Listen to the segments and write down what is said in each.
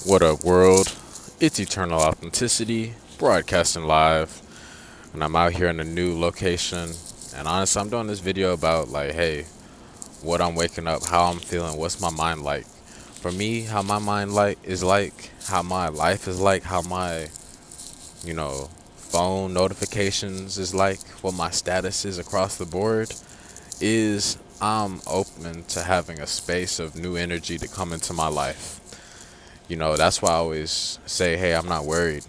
What up, world? It's Eternal Authenticity, broadcasting live, and I'm out here in a new location. And honestly, I'm doing this video about, like, hey, what I'm waking up, how I'm feeling, what's my mind like. For me, how my mind is like, how my life is like, how my, phone notifications is like, what my status is across the board, is I'm open to having a space of new energy to come into my life. That's why I always say, hey, I'm not worried.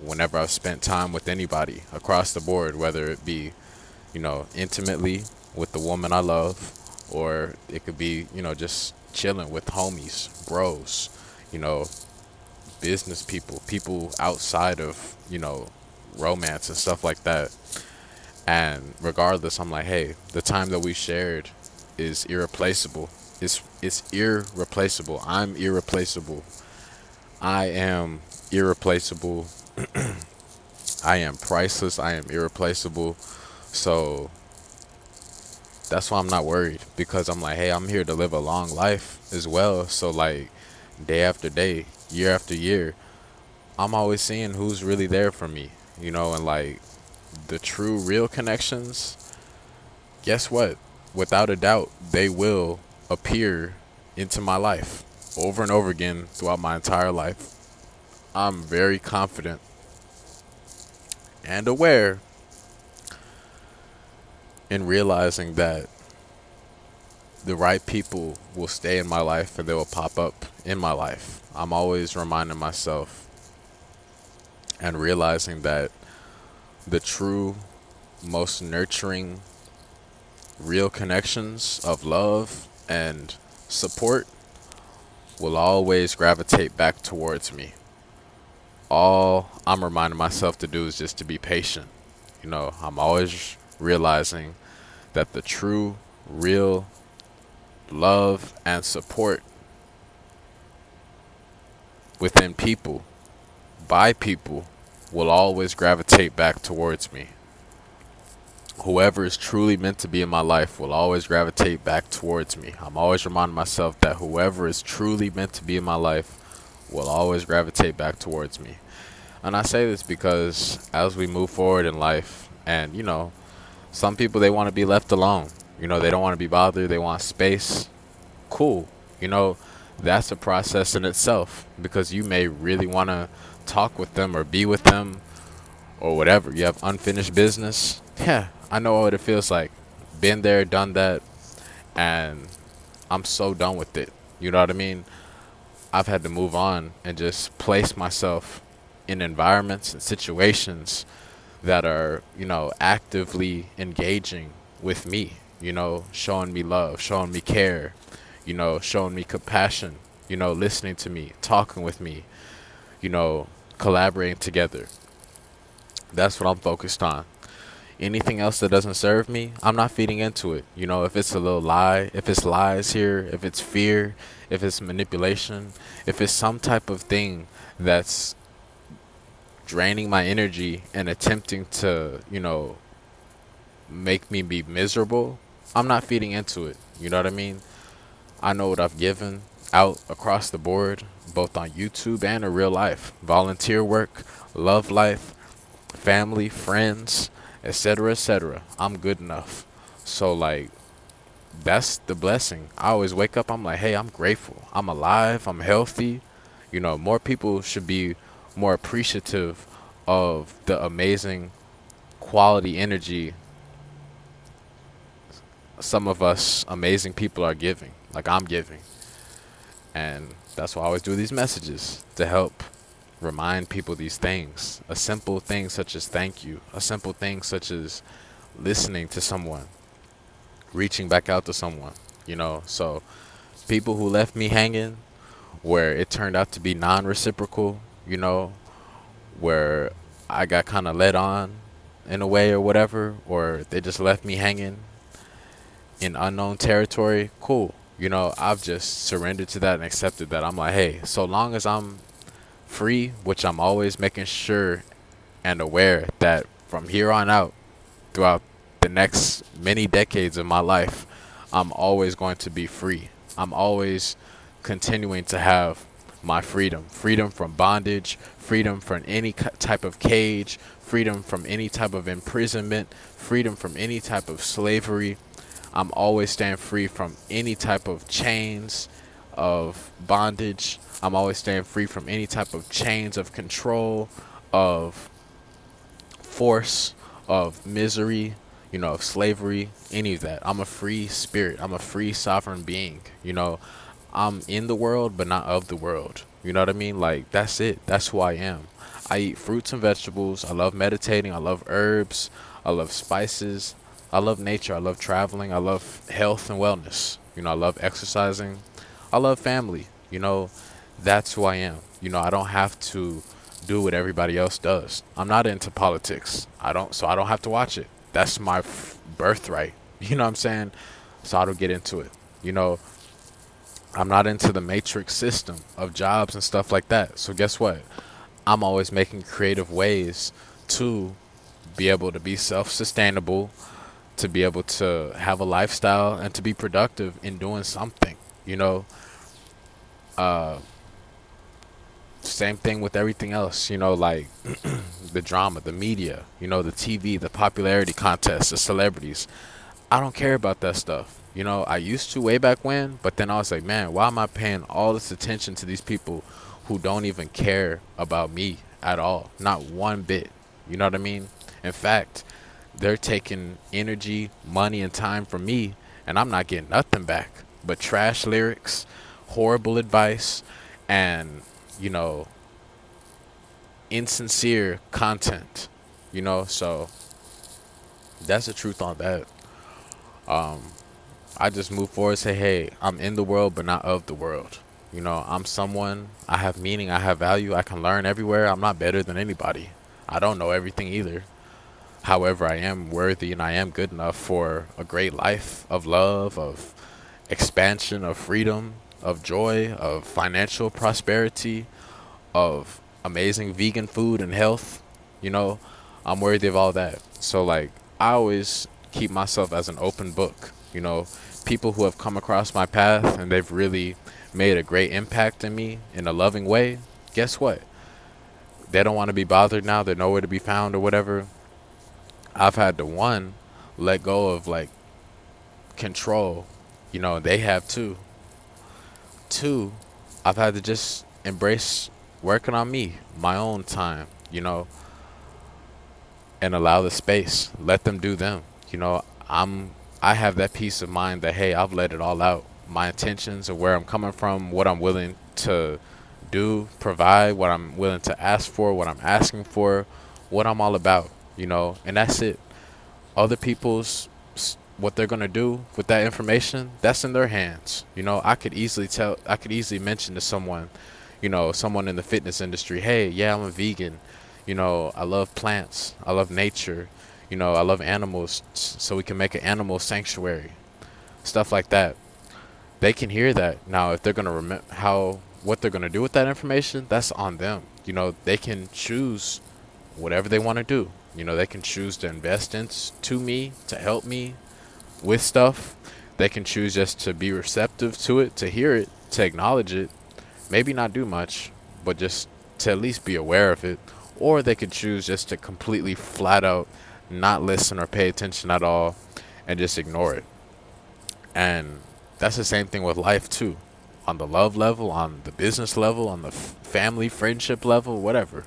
Whenever I've spent time with anybody across the board, whether it be, intimately with the woman I love, or it could be, just chilling with homies, bros, you know, business people, people outside of, romance and stuff like that. And regardless, I'm like, hey, the time that we shared is irreplaceable. It's irreplaceable. I'm irreplaceable. I am irreplaceable. I am priceless. I am irreplaceable. So that's why I'm not worried, because I'm like, hey, I'm here to live a long life as well. So, like, day after day, year after year, I'm always seeing who's really there for me, and like the true, real connections. Guess what? Without a doubt, they will appear into my life over and over again throughout my entire life. I'm very confident and aware in realizing that the right people will stay in my life and they will pop up in my life. I'm always reminding myself and realizing that the true, most nurturing, real connections of love and support will always gravitate back towards me. All I'm reminding myself to do is just to be patient. I'm always realizing that the true, real love and support within people, by people, will always gravitate back towards me. Whoever is truly meant to be in my life will always gravitate back towards me. I'm always reminding myself that whoever is truly meant to be in my life will always gravitate back towards me. And I say this because as we move forward in life, and some people, they want to be left alone. They don't want to be bothered. They want space. Cool. You know, that's a process in itself, because you may really want to talk with them or be with them or whatever. You have unfinished business. Yeah, I know what it feels like. Been there, done that, and I'm so done with it. You know what I mean? I've had to move on and just place myself in environments and situations that are, actively engaging with me, showing me love, showing me care, showing me compassion, listening to me, talking with me, you know, collaborating together. That's what I'm focused on. Anything else that doesn't serve me, I'm not feeding into it. If it's a little lie, if it's lies here, if it's fear, if it's manipulation, if it's some type of thing that's draining my energy and attempting to, make me be miserable, I'm not feeding into it. You know what I mean? I know what I've given out across the board, both on YouTube and in real life. Volunteer work, love life, family, friends, etc., etc. I'm good enough. So, like, that's the blessing. I always wake up, I'm like, hey, I'm grateful. I'm alive, I'm healthy. More people should be more appreciative of the amazing quality energy some of us amazing people are giving, like I'm giving. And that's why I always do these messages, to help remind people these things. A simple thing such as thank you, a simple thing such as listening to someone, reaching back out to someone, So people who left me hanging, where it turned out to be non reciprocal, where I got kind of led on in a way or whatever, or they just left me hanging in unknown territory, cool. I've just surrendered to that and accepted that. I'm like, hey, so long as I'm free, which I'm always making sure and aware that from here on out, throughout the next many decades of my life, I'm always going to be free. I'm always continuing to have my freedom. Freedom from bondage, freedom from any type of cage, freedom from any type of imprisonment, freedom from any type of slavery. I'm always staying free from any type of chains of bondage. I'm always staying free from any type of chains of control, of force, of misery, of slavery, any of that. I'm a free spirit. I'm a free sovereign being. I'm in the world, but not of the world. You know what I mean? Like, that's it. That's who I am. I eat fruits and vegetables. I love meditating. I love herbs. I love spices. I love nature. I love traveling. I love health and wellness. I love exercising. I love family. That's who I am. I don't have to do what everybody else does. I'm not into politics. So I don't have to watch it. That's my birthright. You know what I'm saying? So I don't get into it. I'm not into the matrix system of jobs and stuff like that. So guess what? I'm always making creative ways to be able to be self-sustainable, to be able to have a lifestyle, and to be productive in doing something. Uh, Same thing with everything else. Like the drama, the media, the TV, the popularity contests, the celebrities. I don't care about that stuff. I used to way back when, but then I was like, man, why am I paying all this attention to these people who don't even care about me at all? Not one bit. You know what I mean? In fact, they're taking energy, money, and time from me, and I'm not getting nothing back but trash lyrics, horrible advice, and, you know, insincere content. So that's the truth on that. Um, I just move forward and say, hey, I'm in the world, but not of the world. I'm someone, I have meaning, I have value, I can learn everywhere. I'm not better than anybody. I don't know everything either. However, I am worthy and I am good enough for a great life of love, of expansion, of freedom, of joy, of financial prosperity, of amazing vegan food and health. I'm worthy of all that. So, like, I always keep myself as an open book. People who have come across my path and they've really made a great impact in me in a loving way, guess what? They don't want to be bothered now. They're nowhere to be found or whatever. I've had to, one, let go of, like, control. They have too. Two, I've had to just embrace working on me, my own time, and allow the space. Let them do them. I have that peace of mind that, hey, I've let it all out. My intentions of where I'm coming from, what I'm willing to do, provide, what I'm willing to ask for, what I'm asking for, what I'm all about, and that's it. Other people's, what they're going to do with that information, that's in their hands. I could easily mention to someone, someone in the fitness industry, hey, yeah, I'm a vegan. I love plants. I love nature. I love animals, so we can make an animal sanctuary. Stuff like that. They can hear that. Now, if they're going to remember what they're going to do with that information, that's on them. They can choose whatever they want to do. They can choose to invest into me, to help me with stuff. They can choose just to be receptive to it, to hear it, to acknowledge it. Maybe not do much, but just to at least be aware of it. Or they could choose just to completely flat out not listen or pay attention at all and just ignore it. And that's the same thing with life too. On the love level, on the business level, on the family, friendship level, whatever.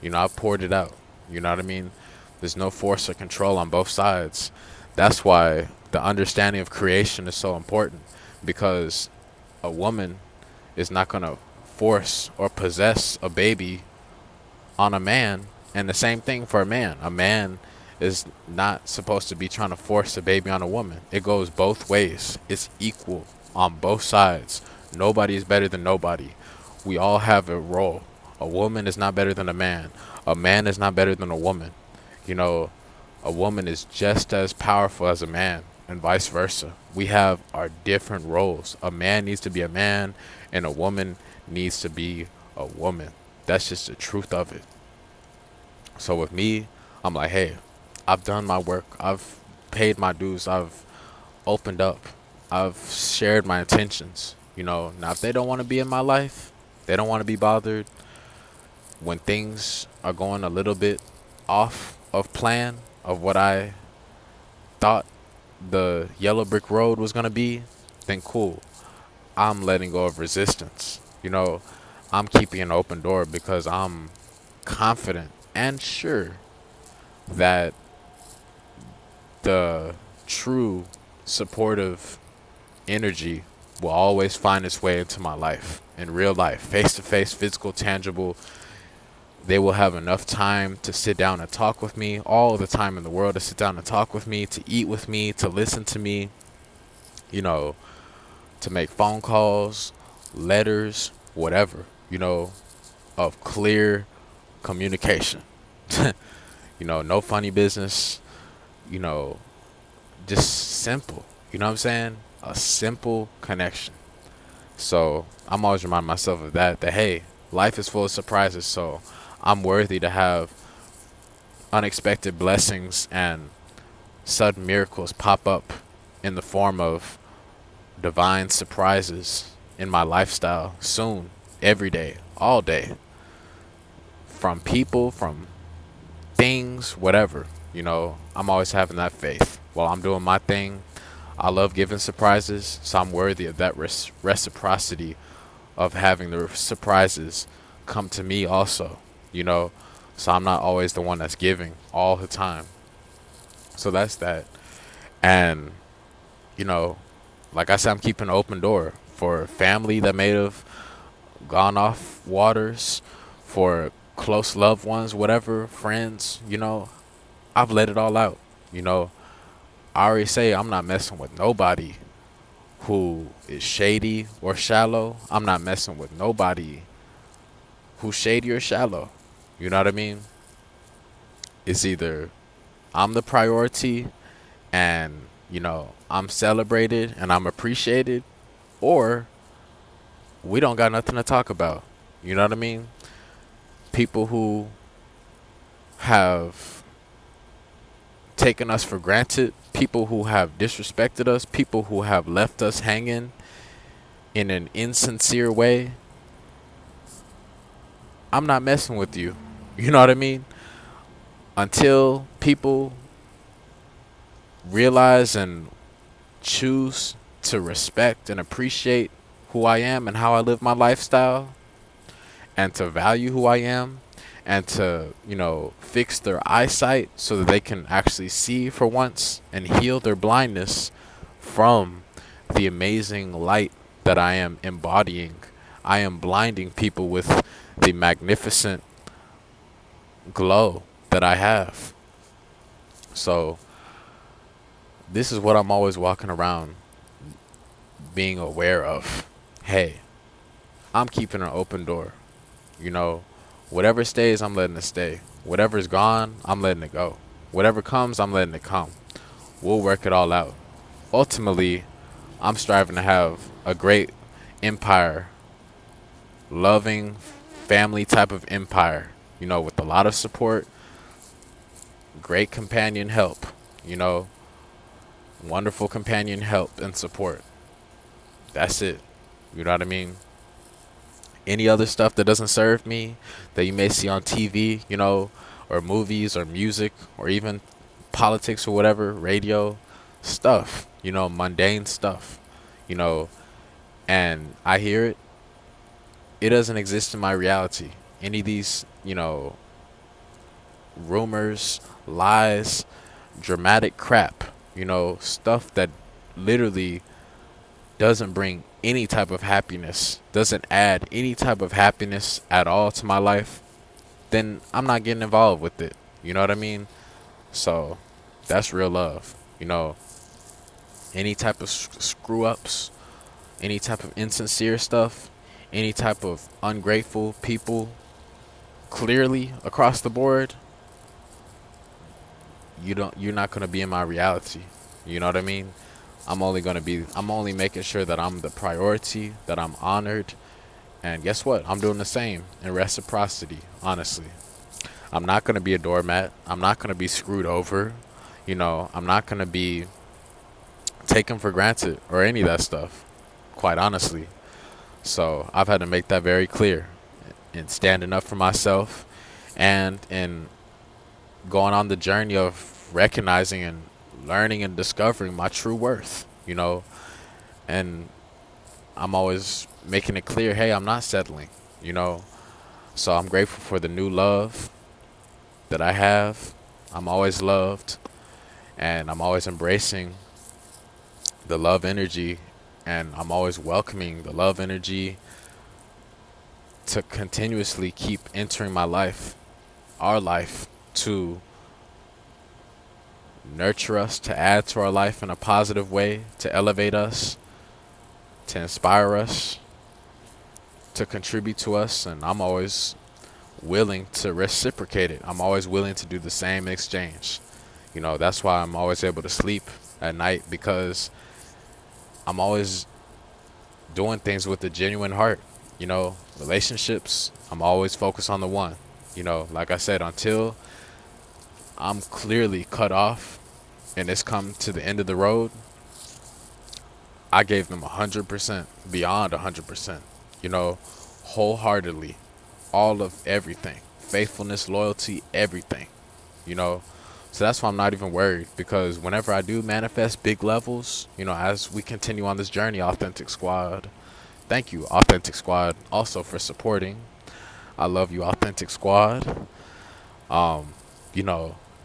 I've poured it out. You know what I mean? There's no force or control on both sides. That's why the understanding of creation is so important, because a woman is not going to force or possess a baby on a man, and the same thing for a man. A man is not supposed to be trying to force a baby on a woman. It goes both ways. It's equal on both sides. Nobody is better than nobody. We all have a role. A woman is not better than a man. A man is not better than a woman. A woman is just as powerful as a man, and vice versa. We have our different roles. A man needs to be a man, and a woman needs to be a woman. That's just the truth of it. So with me, I'm like, hey, I've done my work. I've paid my dues. I've opened up. I've shared my intentions. Now if they don't want to be in my life, They don't want to be bothered when things are going a little bit off of plan of what I thought the yellow brick road was going to be. Then cool. I'm letting go of resistance. I'm keeping an open door because I'm confident and sure that the true supportive energy will always find its way into my life, in real life, face to face, physical, tangible. They will have enough time to sit down and talk with me, all the time in the world to sit down and talk with me, to eat with me, to listen to me, you know, to make phone calls, letters, whatever, of clear communication. No funny business, you know, just simple. You know what I'm saying? A simple connection. So I'm always reminding myself of that hey, life is full of surprises. So I'm worthy to have unexpected blessings and sudden miracles pop up in the form of divine surprises in my lifestyle soon, every day, all day. From people, from things, whatever. I'm always having that faith. While I'm doing my thing, I love giving surprises, so I'm worthy of that reciprocity of having the surprises come to me also, So I'm not always the one that's giving all the time. So that's that. And, you know, like I said, I'm keeping an open door for family that may have gone off waters, for close loved ones, whatever, friends, I've let it all out. You know, I already say I'm not messing with nobody who is shady or shallow. I'm not messing with nobody who's shady or shallow. You know what I mean? It's either I'm the priority and, I'm celebrated and I'm appreciated, or we don't got nothing to talk about. You know what I mean? People who have taken us for granted, people who have disrespected us, people who have left us hanging in an insincere way. I'm not messing with you. You know what I mean? Until people realize and choose to respect and appreciate who I am and how I live my lifestyle, and to value who I am, and to, fix their eyesight so that they can actually see for once and heal their blindness from the amazing light that I am embodying. I am blinding people with the magnificent glow that I have. So this is what I'm always walking around being aware of. Hey, I'm keeping an open door. Whatever stays, I'm letting it stay. Whatever's gone, I'm letting it go. Whatever comes, I'm letting it come. We'll work it all out. Ultimately, I'm striving to have a great empire, loving family type of empire, with a lot of support, great companion help, wonderful companion help and support. That's it. You know what I mean? Any other stuff that doesn't serve me, that you may see on TV, or movies or music or even politics or whatever, radio stuff, mundane stuff, and I hear it, it doesn't exist in my reality. Any of these, rumors, lies, dramatic crap, stuff that literally doesn't bring any type of happiness, doesn't add any type of happiness at all to my life, then I'm not getting involved with it. You know what I mean? So that's real love. Any type of screw ups, any type of insincere stuff, any type of ungrateful people, clearly across the board, you're not going to be in my reality. You know what I mean? I'm only making sure that I'm the priority, that I'm honored. And guess what? I'm doing the same in reciprocity, honestly. I'm not going to be a doormat. I'm not going to be screwed over. I'm not going to be taken for granted or any of that stuff, quite honestly. So I've had to make that very clear in standing up for myself and in going on the journey of recognizing and learning and discovering my true worth, and I'm always making it clear, hey, I'm not settling, you know. So I'm grateful for the new love that I have. I'm always loved, and I'm always embracing the love energy, and I'm always welcoming the love energy to continuously keep entering my life, our life, to nurture us, to add to our life in a positive way, to elevate us, to inspire us, to contribute to us. And I'm always willing to reciprocate it. I'm always willing to do the same exchange. That's why I'm always able to sleep at night, because I'm always doing things with a genuine heart. Relationships, I'm always focused on the one. Like I said, until I'm clearly cut off and it's come to the end of the road, I gave them 100%, beyond 100%, wholeheartedly, all of everything, faithfulness, loyalty, everything, you know. So that's why I'm not even worried, because whenever I do manifest big levels, as we continue on this journey, Authentic Squad, thank you, Authentic Squad, also for supporting. I love you, Authentic Squad. Um,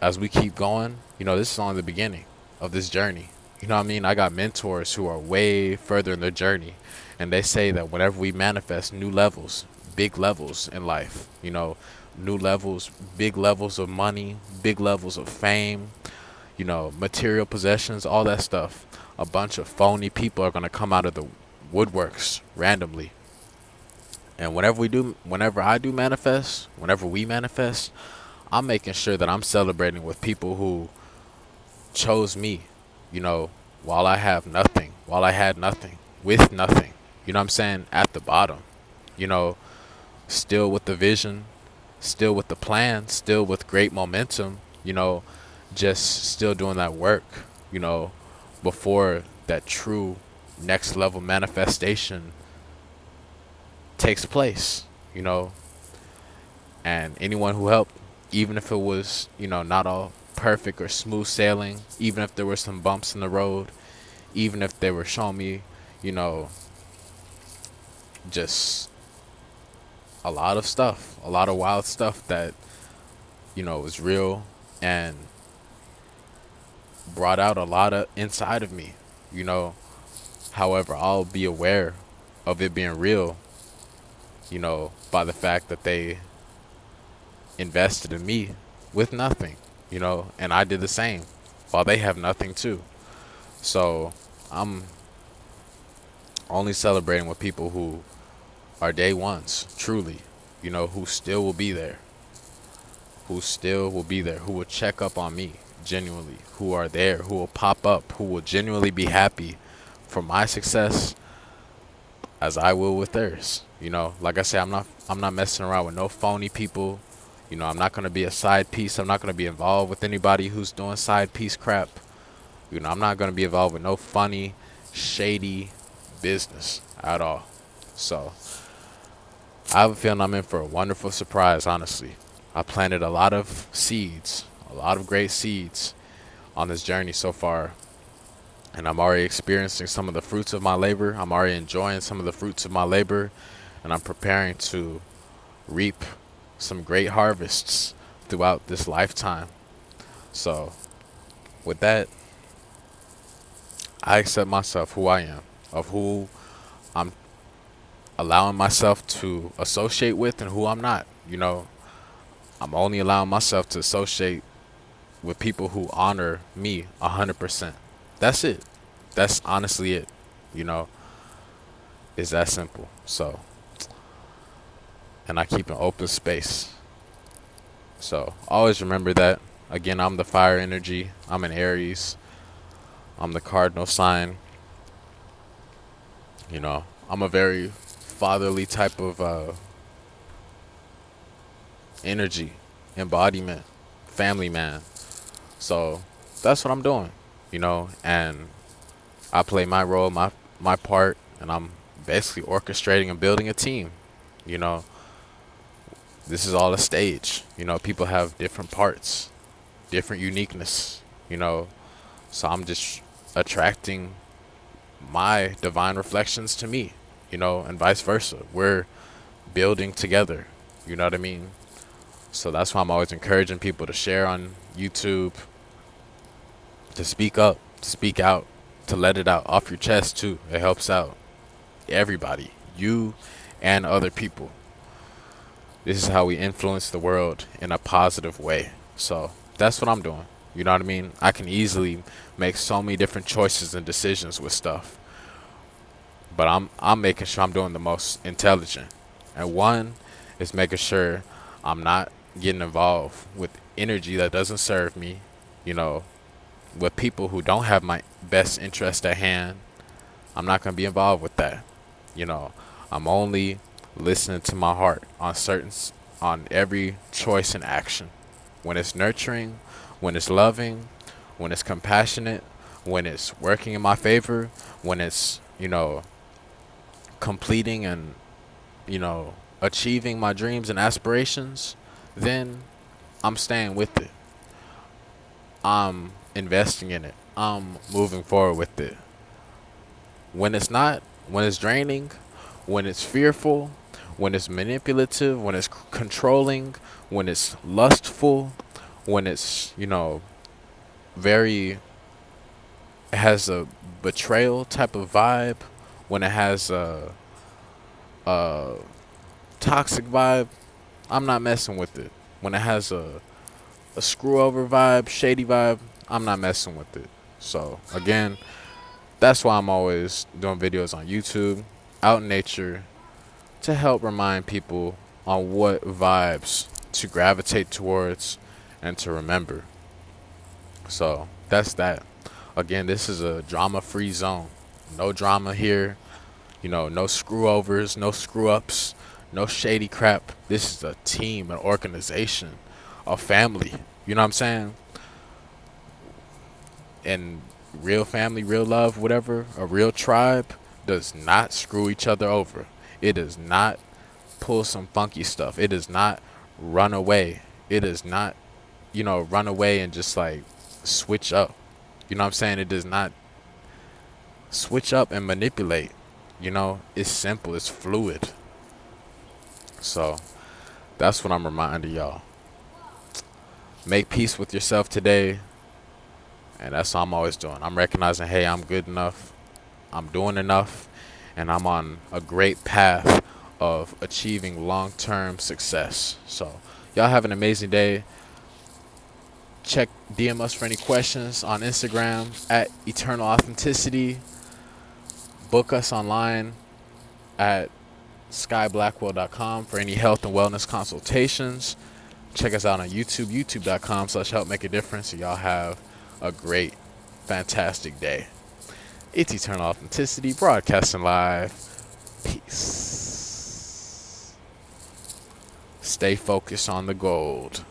as we keep going, this is only the beginning of this journey. You know what I mean? I got mentors who are way further in their journey, and they say that whenever we manifest new levels, big levels in life, new levels, big levels of money, big levels of fame, material possessions, all that stuff, a bunch of phony people are going to come out of the woodworks randomly. And whenever I do manifest, whenever we manifest, I'm making sure that I'm celebrating with people who chose me, you know, while I have nothing, while I had nothing, with nothing. You know what I'm saying? At the bottom, you know, still with the vision, still with the plan, still with great momentum, just still doing that work, you know, before that true next level manifestation takes place, you know. And anyone who helped, even if it was, not all perfect or smooth sailing, even if there were some bumps in the road, even if they were showing me, you know, just a lot of stuff, a lot of wild stuff that, was real and brought out a lot of inside of me, you know. However, I'll be aware of it being real, by the fact that they invested in me with nothing, and I did the same while they have nothing too. So I'm only celebrating with people who are day ones, truly, who still will be there, who will check up on me genuinely, who are there, who will pop up, who will genuinely be happy for my success as I will with theirs. Like I say, I'm not messing around with no phony people. I'm not gonna be a side piece. I'm not gonna be involved with anybody who's doing side piece crap. I'm not gonna be involved with no funny, shady business at all. So I have a feeling I'm in for a wonderful surprise, honestly. I planted a lot of seeds, a lot of great seeds on this journey so far. And I'm already experiencing some of the fruits of my labor. I'm already enjoying some of the fruits of my labor. And I'm preparing to reap some great harvests throughout this lifetime. So, with that, I accept myself, who I am, of who I'm allowing myself to associate with and who I'm not. I'm only allowing myself to associate with people who honor me 100%. That's it. That's honestly it. You know, it's that simple. So, and I keep an open space. So, always remember that. Again, I'm the fire energy. I'm an Aries. I'm the cardinal sign. I'm a very fatherly type of energy, embodiment, family man. So, that's what I'm doing, and I play my role, my part, and I'm basically orchestrating and building a team. You know, this is all a stage. You know, people have different parts, different uniqueness, you know. So I'm just attracting my divine reflections to me, you know, and vice versa. We're building together, you know what I mean? So that's why I'm always encouraging people to share on YouTube, to speak up, to speak out, to let it out off your chest too. It helps out everybody, you and other people. This is how we influence the world in a positive way. So that's what I'm doing. You know what I mean? I can easily make so many different choices and decisions with stuff, but I'm making sure I'm doing the most intelligent. And one is making sure I'm not getting involved with energy that doesn't serve me, you know, with people who don't have my best interest at hand. I'm not going to be involved with that. You know, I'm only listening to my heart on every choice and action. When it's nurturing, when it's loving, when it's compassionate, when it's working in my favor, when it's, you know, completing and, you know, achieving my dreams and aspirations, then I'm staying with it. I'm investing in it. I'm moving forward with it. When it's not, when it's draining, when it's fearful, when it's manipulative, when it's controlling, when it's lustful, when it's, you know, very, it has a betrayal type of vibe, when it has a toxic vibe, I'm not messing with it. When it has a screw over vibe, shady vibe, I'm not messing with it. So again, that's why I'm always doing videos on YouTube, out in nature, to help remind people on what vibes to gravitate towards and to remember. So that's that. Again, this is a drama-free zone. No drama here. You know, no screw overs, no screw ups, no shady crap. This is a team, an organization, a family. You know what I'm saying? And real family, real love, whatever, a real tribe does not screw each other over. It does not pull some funky stuff. It does not run away. It does not, you know, run away and just like switch up. You know what I'm saying? It does not switch up and manipulate. You know, it's simple, it's fluid. So that's what I'm reminding y'all. Make peace with yourself today. And that's what I'm always doing. I'm recognizing, hey, I'm good enough. I'm doing enough. And I'm on a great path of achieving long-term success. So y'all have an amazing day. Check DM us for any questions on Instagram at Eternal Authenticity. Book us online at skyblackwell.com for any health and wellness consultations. Check us out on YouTube, youtube.com/help make a difference. So y'all have a great, fantastic day. It's Eternal Authenticity, broadcasting live. Peace. Stay focused on the gold.